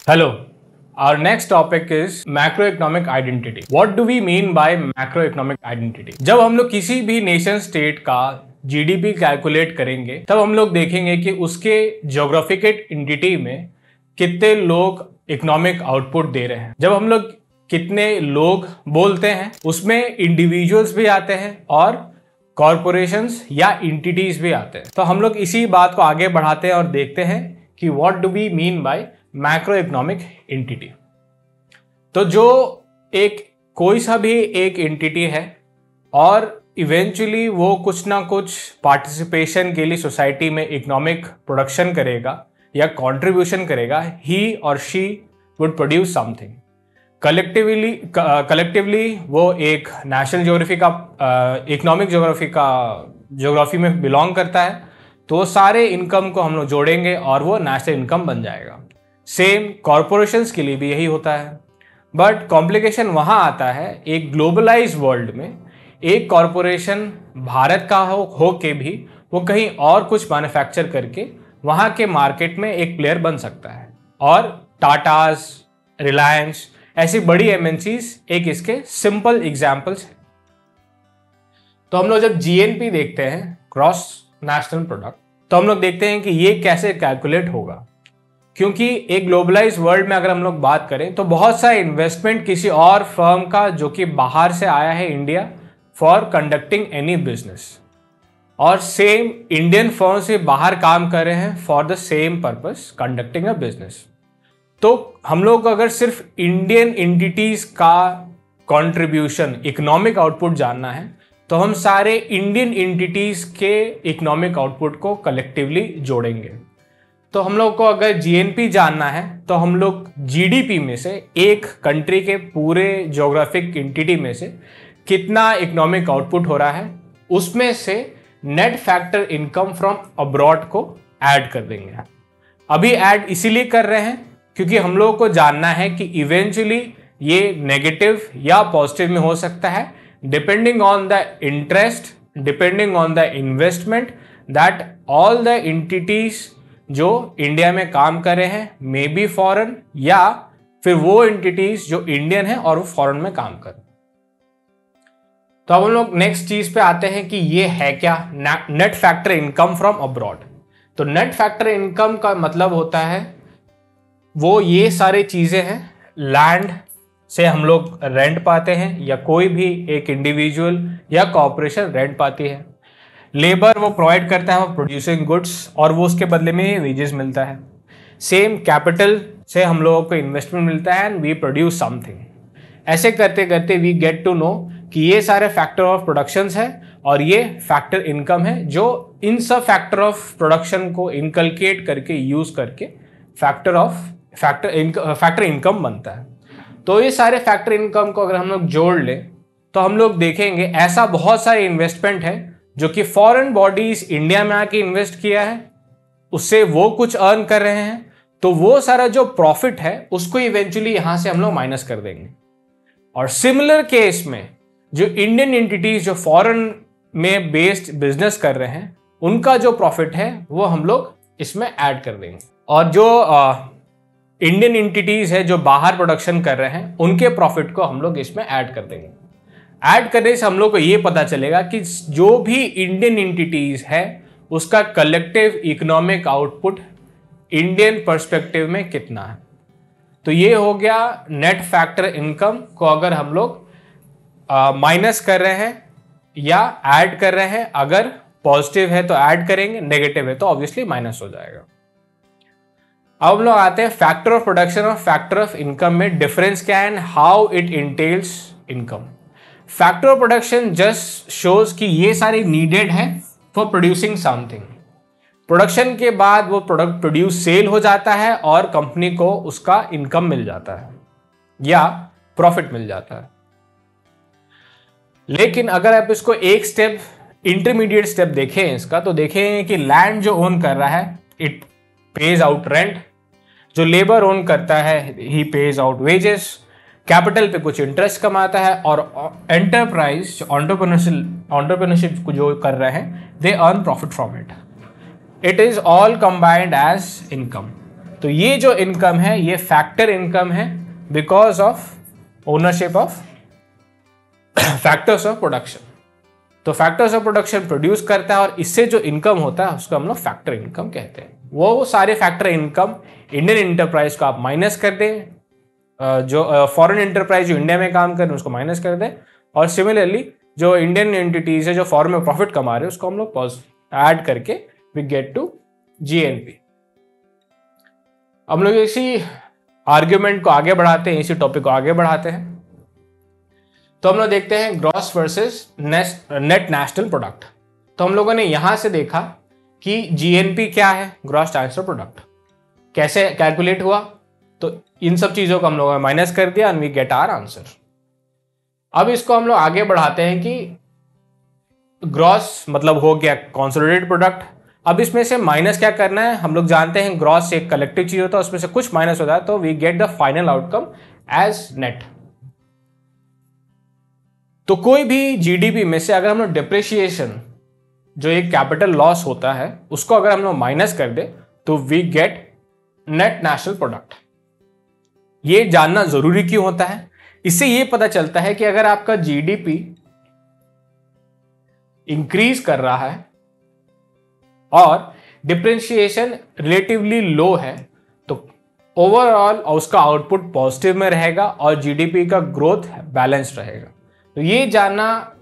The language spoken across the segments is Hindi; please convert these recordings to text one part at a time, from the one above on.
Hello. Our next topic is macroeconomic identity. What do we mean by macroeconomic identity? जब हम लोग किसी भी नेशन स्टेट का जीडीपी कैलकुलेट करेंगे तब हम लोग देखेंगे कि उसके ज्योग्राफिकल एंटिटी में कितने लोग इकोनॉमिक आउटपुट दे रहे हैं। जब हम लोग कितने लोग बोलते हैं उसमें इंडिविजुअल्स भी आते हैं और कॉरपोरेशंस या एंटिटीज भी आते हैं। तो हम लोग इसी बात को आगे बढ़ाते हैं और देखते हैं कि what do we mean by macro economic entity. तो जो कोई सा भी एक एंटिटी है और इवेंचुअली वो कुछ ना कुछ पार्टिसिपेशन के लिए सोसाइटी में इकोनॉमिक प्रोडक्शन करेगा या कंट्रीब्यूशन करेगा, ही और she would produce something. Collectively वो एक नेशनल इकोनॉमिक ज्योग्राफी में बिलोंग करता है, तो सारे इनकम को हम लोग जोड़ेंगे और वो नेशनल इनकम बन जाएगा। सेम कॉरपोरेशंस के लिए भी यही होता है, बट कॉम्प्लिकेशन वहाँ आता है एक ग्लोबलाइज वर्ल्ड में एक कॉरपोरेशन भारत का हो के भी वो कहीं और कुछ मैन्युफैक्चर करके वहाँ के मार्केट में एक प्लेयर बन सकता है। और टाटास, रिलायंस ऐसी बड़ी एमएनसीज एक इसके सिंपल एग्जाम्पल्स हैं। तो हम लोग जब जीएनपी देखते हैं, ग्रॉस नेशनल प्रोडक्ट, तो हम लोग देखते हैं कि ये कैसे कैलकुलेट होगा, क्योंकि एक ग्लोबलाइज वर्ल्ड में अगर हम लोग बात करें तो बहुत सा इन्वेस्टमेंट किसी और फर्म का जो कि बाहर से आया है India for conducting any business, और सेम इंडियन फर्म से बाहर काम कर रहे हैं for the same purpose conducting a business. तो हम लोग अगर सिर्फ इंडियन एंटिटीज का कंट्रीब्यूशन इकोनॉमिक आउटपुट जानना है तो हम सारे इंडियन एंटिटीज के इकोनॉमिक आउटपुट को कलेक्टिवली जोड़ेंगे। तो हम लोग को अगर जीएनपी जानना है तो हम लोग जीडीपी में से एक कंट्री के पूरे ज्योग्राफिक एंटिटी में से कितना इकोनॉमिक आउटपुट हो रहा है उसमें से net factor income from abroad को ऐड कर देंगे। अभी ऐड इसीलिए कर रहे हैं क्योंकि हम लोगों को जानना है कि इवेंचुअली ये नेगेटिव या पॉजिटिव में हो सकता है, depending on the interest, depending on the investment that all the entities जो इंडिया में काम कर रहे हैं मे बी फॉरेन, या फिर वो एंटिटीज जो इंडियन है और वो फॉरेन में काम कर। तो अब हम लोग नेक्स्ट चीज पे आते हैं कि ये है क्या net factor income from abroad. तो नेट फैक्टर इनकम का मतलब होता है वो ये सारी चीजें हैं, लैंड से हम लोग रेंट पाते हैं या कोई भी एक इंडिविजुअल या कॉर्पोरेशन रेंट पाती है, लेबर वो प्रोवाइड करता है प्रोड्यूसिंग गुड्स और वो उसके बदले में वेजेस मिलता है। सेम कैपिटल से हम लोगों को इन्वेस्टमेंट मिलता है एंड वी प्रोड्यूस समथिंग। ऐसे करते करते वी गेट टू नो कि ये सारे फैक्टर ऑफ प्रोडक्शंस है और ये फैक्टर इनकम है जो इन सब फैक्टर ऑफ प्रोडक्शन को इनकलकेट करके यूज करके फैक्टर इनकम बनता है। तो ये सारे फैक्टर इनकम को अगर हम लोग जोड़ लें तो हम लोग देखेंगे ऐसा बहुत सारे इन्वेस्टमेंट है जो कि फॉरेन बॉडीज इंडिया में आके इन्वेस्ट किया है, उससे वो कुछ अर्न कर रहे हैं, तो वो सारा जो प्रॉफिट है उसको इवेंचुअली यहां से हम लोग माइनस कर देंगे। और सिमिलर केस में जो इंडियन एंटिटीज जो फॉरेन में बेस्ड बिजनेस कर रहे हैं उनका जो प्रॉफिट है वो हम लोग इसमें ऐड कर देंगे, और जो इंडियन एंटिटीज है जो बाहर प्रोडक्शन कर रहे हैं उनके प्रॉफिट को हम लोग इसमें ऐड कर देंगे। ऐड करने से हम लोग को ये पता चलेगा कि जो भी इंडियन एंटिटीज है उसका collective economic output Indian perspective में कितना है। तो ये हो गया नेट फैक्टर इनकम को अगर हम लोग माइनस कर रहे हैं या ऐड कर रहे हैं, अगर पॉजिटिव है तो ऐड करेंगे, नेगेटिव है तो ऑब्वियसली माइनस हो जाएगा। अब हम लोग आते हैं फैक्टर ऑफ प्रोडक्शन और फैक्टर ऑफ इनकम में डिफरेंस क्या है and how it entails income. Factor of production just shows कि ये सारे नीडेड है फॉर प्रोड्यूसिंग समथिंग। प्रोडक्शन के बाद वो प्रोडक्ट प्रोड्यूस सेल हो जाता है और कंपनी को उसका इनकम मिल जाता है या प्रॉफिट मिल जाता है। लेकिन अगर आप इसको एक स्टेप इंटरमीडिएट स्टेप देखें इसका, तो देखें कि लैंड जो ओन कर रहा है इट पेज आउट रेंट, जो लेबर ओन करता है ही पेज आउट वेजेस, कैपिटल पे कुछ इंटरेस्ट कमाता है, और एंटरप्राइज एंटरप्रेन्योरशिप जो कर रहे हैं they earn profit from it. It is all combined as income. तो ये जो इनकम है ये फैक्टर इनकम है because of ownership of factors of production. तो फैक्टर्स ऑफ प्रोडक्शन प्रोड्यूस करता है और इससे जो इनकम होता है उसको हम लोग फैक्टर इनकम कहते हैं। वो सारे फैक्टर इनकम इंडियन इंटरप्राइज को आप माइनस कर दें, जो फॉरेन इंटरप्राइज जो इंडिया में काम कर रहे हैं उसको माइनस कर दें, और सिमिलरली जो इंडियन एंटिटीज है जो फॉरेन में प्रॉफिट कमा रहे हैं उसको हम लोग ऐड करके वी गेट टू जीएनपी। हम लोग इसी आर्ग्यूमेंट को आगे बढ़ाते हैं, इसी टॉपिक को आगे बढ़ाते हैं। तो हम लोग देखते हैं gross versus net national product. तो हम लोगों ने यहां से देखा कि जीएनपी क्या है, ग्रॉस नेशनल प्रोडक्ट, कैसे कैलकुलेट हुआ। तो इन सब चीजों को हम लोगों ने माइनस कर दिया and we get our answer. अब इसको हम लोग आगे बढ़ाते हैं कि ग्रॉस मतलब हो गया कंसोलिडेटेड प्रोडक्ट। अब इसमें से माइनस क्या करना है, हम लोग जानते हैं ग्रॉस एक कलेक्टिव चीज होता है, उसमें से कुछ माइनस होता है, तो we get the final outcome as net. तो कोई भी जीडीपी में से अगर हम लोग डिप्रिशिएशन जो एक कैपिटल लॉस होता है उसको अगर हम लोग माइनस कर दे तो we get net national product. ये जानना जरूरी क्यों होता है, इससे ये पता चलता है कि अगर आपका जीडीपी इंक्रीज कर रहा है और डिप्रिशिएशन रिलेटिवली लो है तो ओवरऑल उसका आउटपुट पॉजिटिव में रहेगा और जीडीपी का ग्रोथ बैलेंस्ड रहेगा। तो ये जानना,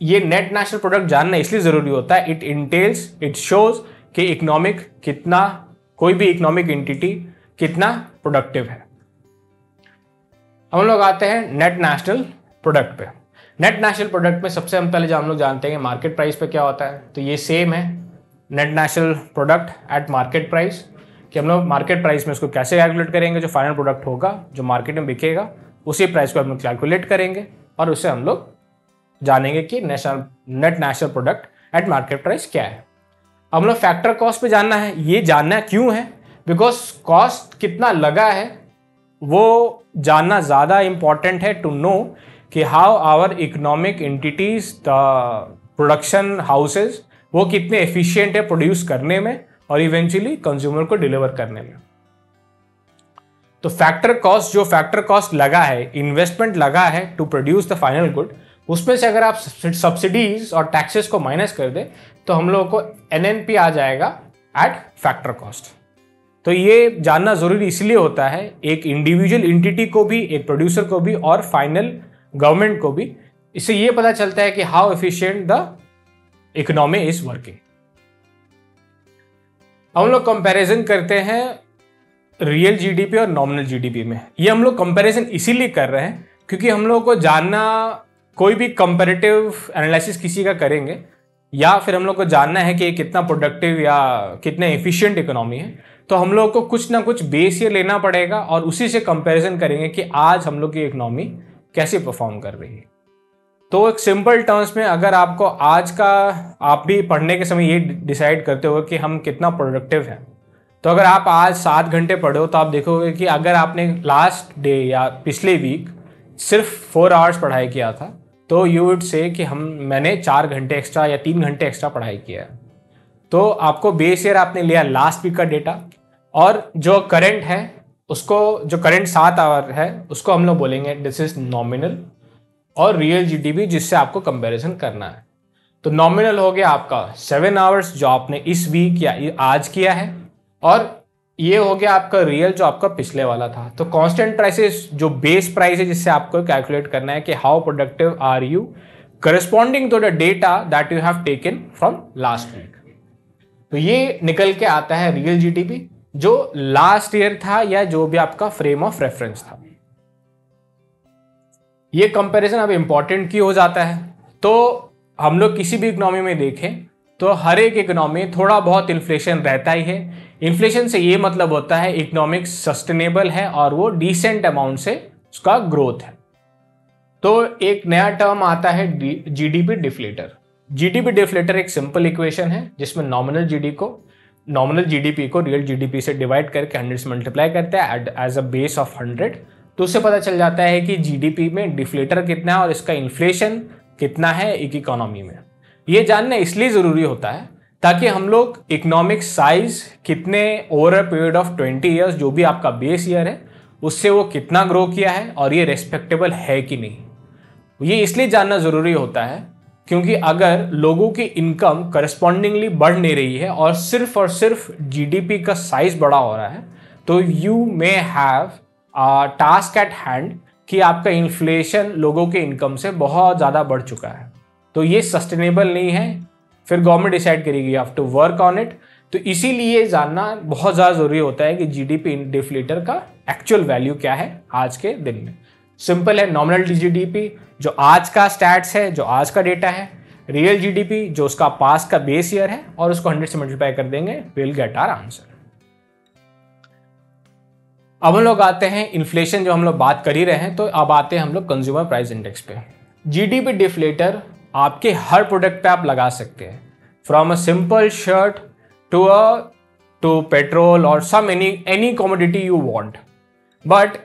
ये नेट नेशनल प्रोडक्ट जानना इसलिए जरूरी होता है, इट इंटेल्स, इट शोज कि इकोनॉमिक कितना, कोई भी इकोनॉमिक एंटिटी कितना प्रोडक्टिव है। हम लोग आते हैं नेट नेशनल प्रोडक्ट पे। नेट नेशनल प्रोडक्ट में सबसे हम पहले हम लोग जानते हैं मार्केट प्राइस पे क्या होता है। तो ये सेम है net national product at market price, कि हम लोग मार्केट प्राइस में उसको कैसे कैलकुलेट करेंगे, जो फाइनल प्रोडक्ट होगा जो मार्केट में बिकेगा उसी प्राइस को हम लोग कैलकुलेट करेंगे और उससे हम लोग जानेंगे कि net national product at market price क्या है। हम लोग फैक्टर कॉस्ट पे जानना है। ये जानना क्यों है, बिकॉज कॉस्ट कितना लगा है वो जानना ज़्यादा इंपॉर्टेंट है टू नो कि how our economic entities production houses वो कितने एफिशिएंट है प्रोड्यूस करने में और इवेंचुअली कंज्यूमर को डिलीवर करने में। तो फैक्टर कॉस्ट, जो फैक्टर कॉस्ट लगा है, इन्वेस्टमेंट लगा है to produce the final good, उसमें से अगर आप सब्सिडीज और टैक्सेस को माइनस कर दे तो हम लोगों को एनएनपी आ जाएगा एट फैक्टर कॉस्ट। तो ये जानना जरूरी इसलिए होता है एक इंडिविजुअल एंटिटी को भी, एक प्रोड्यूसर को भी और फाइनल गवर्नमेंट को भी। इससे ये पता चलता है कि how efficient the economy is working. हम लोग कंपैरिजन करते हैं रियल जीडीपी और नॉमिनल जीडीपी में। ये हम लोग कंपैरिजन इसीलिए कर रहे हैं क्योंकि हम लोग को जानना, कोई भी कंपैरेटिव एनालिसिस किसी का करेंगे या फिर हम लोग को जानना है कि ये कितना प्रोडक्टिव या कितने एफिशिएंट इकोनॉमी है, तो हम लोग को कुछ ना कुछ बेस ये लेना पड़ेगा और उसी से कंपैरिजन करेंगे कि आज हम लोग की इकोनॉमी कैसे परफॉर्म कर रही है। तो एक सिंपल टर्म्स में अगर आपको आज का, आप भी पढ़ने के समय ये डिसाइड करते हो कि हम कितना प्रोडक्टिव हैं, तो अगर आप आज 7 घंटे पढ़े हो तो आप देखोगे कि अगर आपने लास्ट डे या पिछले वीक सिर्फ 4 आवर्स पढ़ाई किया था तो यू वुड से कि मैंने 4 घंटे एक्स्ट्रा या 3 घंटे एक्स्ट्रा पढ़ाई किया है। तो आपको बेस ईयर आपने लिया लास्ट वीक का डेटा और जो करंट है उसको, जो करंट 7 आवर है उसको हम लोग बोलेंगे दिस इज नॉमिनल, और रियल जीडीपी जिससे आपको कंपैरिजन करना है। तो नॉमिनल हो गया आपका 7 आवर्स जो आपने इस वीक या आज किया है, और ये हो गया आपका रियल जो आपका पिछले वाला था। तो कांस्टेंट प्राइसेस जो बेस प्राइस है जिससे आपको कैलकुलेट करना है कि how productive are you corresponding to the data that you have taken from last week. तो ये निकल के आता है रियल जीडीपी जो लास्ट ईयर था या जो भी आपका फ्रेम ऑफ रेफरेंस था। ये कंपैरिजन अब इंपॉर्टेंट क्यों हो जाता है, तो हम लोग किसी भी इकोनॉमी में देखें तो हर एक इकोनॉमी में थोड़ा बहुत इन्फ्लेशन रहता ही है। इन्फ्लेशन से ये मतलब होता है इकोनॉमिक्स सस्टेनेबल है और वो डिसेंट अमाउंट से उसका ग्रोथ है। तो एक नया टर्म आता है जीडीपी डिफ्लेटर। जीडीपी डिफ्लेटर एक सिंपल इक्वेशन है जिसमें नॉमिनल जीडीपी को रियल जीडीपी से डिवाइड करके 100 से मल्टीप्लाई करते हैं एज अ बेस ऑफ 100। तो उससे पता चल जाता है कि जीडीपी में डिफ्लेटर कितना है और इसका इन्फ्लेशन कितना है एक इकोनॉमी में। ये जानना इसलिए ज़रूरी होता है ताकि हम लोग इकोनॉमिक साइज कितने over a period of 20 years, जो भी आपका बेस ईयर है, उससे वो कितना ग्रो किया है और ये रेस्पेक्टेबल है कि नहीं। ये इसलिए जानना ज़रूरी होता है क्योंकि अगर लोगों की इनकम करस्पॉन्डिंगली बढ़ नहीं रही है और सिर्फ जीडीपी का साइज बड़ा हो रहा है, तो you may have task at hand कि आपका इन्फ्लेशन लोगों के इनकम से बहुत ज़्यादा बढ़ चुका है। तो ये सस्टेनेबल नहीं है, फिर गवर्नमेंट डिसाइड करेगी, you have to work on it. तो इसीलिए जानना बहुत ज़्यादा ज़रूरी होता है कि जीडीपी डिफ्लेटर का एक्चुअल वैल्यू क्या है आज के दिन में। सिंपल है, नॉमिनल जीडीपी जो आज का स्टैट्स है, जो आज का डेटा है, रियल जीडीपी जो उसका पास का बेस ईयर है, और उसको 100 से मल्टीप्लाई कर देंगे, विल गेट आवर आंसर। अब हम लोग आते हैं इन्फ्लेशन, जो हम लोग बात कर ही रहे हैं, तो अब आते हैं हम लोग कंज्यूमर प्राइस इंडेक्स पे। जीडीपी डिफ्लेटर आपके हर प्रोडक्ट पे आप लगा सकते हैं, from a simple shirt to petrol और some any commodity you want. But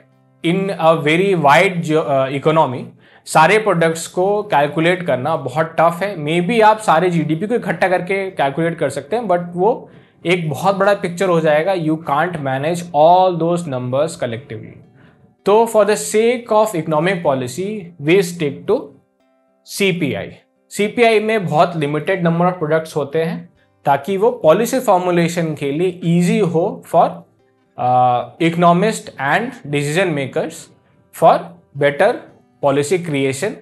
in a very wide economy सारे प्रोडक्ट्स को कैलकुलेट करना बहुत टफ है। मे बी आप सारे जीडीपी को इकट्ठा करके कैलकुलेट कर सकते हैं, बट वो एक बहुत बड़ा पिक्चर हो जाएगा। You can't manage all those numbers collectively. तो for the sake of economic policy we stick to CPI. CPI में बहुत लिमिटेड नंबर ऑफ प्रोडक्ट्स होते हैं ताकि वो पॉलिसी फॉर्मुलेशन के लिए इजी हो for economist and decision makers, for better policy creation,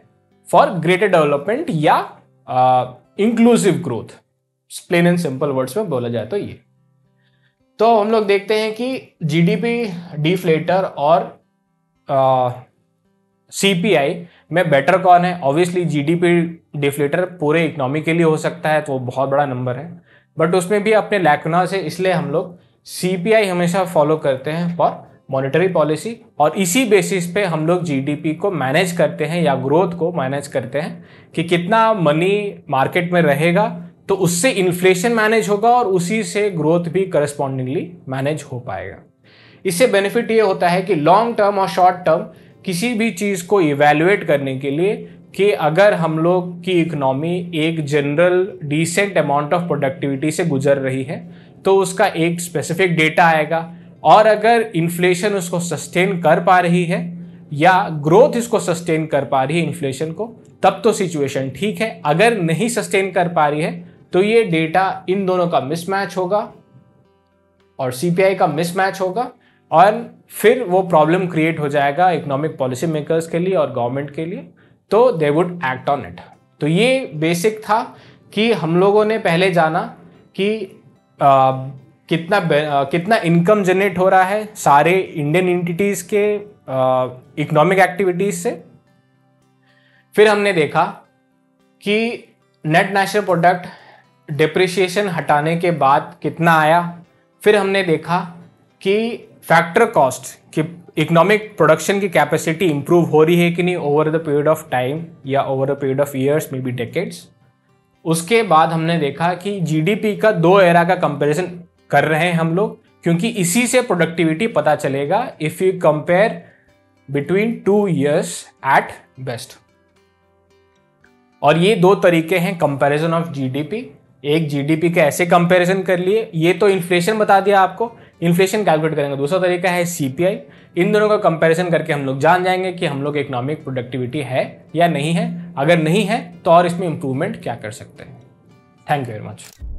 for greater development या inclusive growth. Plain and simple words में बोला जाए तो ये। तो हम लोग देखते हैं कि जीडीपी डिफ्लेटर और सीपीआई में बेटर कौन है। ऑब्वियसली जीडीपी डिफ्लेटर पूरे इकोनॉमी के लिए हो सकता है, तो वो बहुत बड़ा नंबर है, बट उसमें भी अपने लैकुनास है, इसलिए हम लोग सीपीआई हमेशा फॉलो करते हैं फॉर मॉनेटरी पॉलिसी, और इसी बेसिस पे हम लोग जीडीपी को मैनेज करते हैं या ग्रोथ को मैनेज करते हैं कि कितना मनी मार्केट में रहेगा, तो उससे इन्फ्लेशन मैनेज होगा और उसी से ग्रोथ भी करस्पॉन्डिंगली मैनेज हो पाएगा। इससे बेनिफिट ये होता है कि लॉन्ग टर्म और शॉर्ट टर्म किसी भी चीज़ को इवैल्यूएट करने के लिए कि अगर हम लोग की इकोनॉमी एक general decent amount of productivity से गुजर रही है, तो उसका एक स्पेसिफिक डेटा आएगा, और अगर इन्फ्लेशन उसको सस्टेन कर पा रही है या ग्रोथ इसको सस्टेन कर पा रही है इन्फ्लेशन को, तब तो सिचुएशन ठीक है। अगर नहीं सस्टेन कर पा रही है तो ये डेटा इन दोनों का मिसमैच होगा और सीपीआई का मिसमैच होगा, और फिर वो प्रॉब्लम क्रिएट हो जाएगा इकोनॉमिक पॉलिसी मेकर्स के लिए और गवर्नमेंट के लिए, तो they would act on it. तो ये बेसिक था कि हम लोगों ने पहले जाना कि कितना इनकम जनरेट हो रहा है सारे इंडियन एंटिटीज के इकोनॉमिक एक्टिविटीज से। फिर हमने देखा कि नेट नेशनल प्रोडक्ट डिप्रिसिएशन हटाने के बाद कितना आया। फिर हमने देखा कि फैक्टर कॉस्ट कि इकोनॉमिक प्रोडक्शन की कैपेसिटी इंप्रूव हो रही है कि नहीं over the period of time या over the period of years, maybe decades. उसके बाद हमने देखा कि जीडीपी का 2 एरा का कंपैरिजन कर रहे हैं हम लोग, क्योंकि इसी से प्रोडक्टिविटी पता चलेगा if you compare between 2 years at best. और ये 2 तरीके हैं कंपैरिजन ऑफ जीडीपी। एक जीडीपी के ऐसे कंपैरिजन कर लिए, ये तो इन्फ्लेशन बता दिया आपको, इन्फ्लेशन कैलकुलेट करेंगे। दूसरा तरीका है सीपीआई। इन दोनों का कंपैरिजन करके हम लोग जान जाएंगे कि हम लोग इकोनॉमिक प्रोडक्टिविटी है या नहीं है। अगर नहीं है तो और इसमें इंप्रूवमेंट क्या कर सकते हैं। Thank you very much.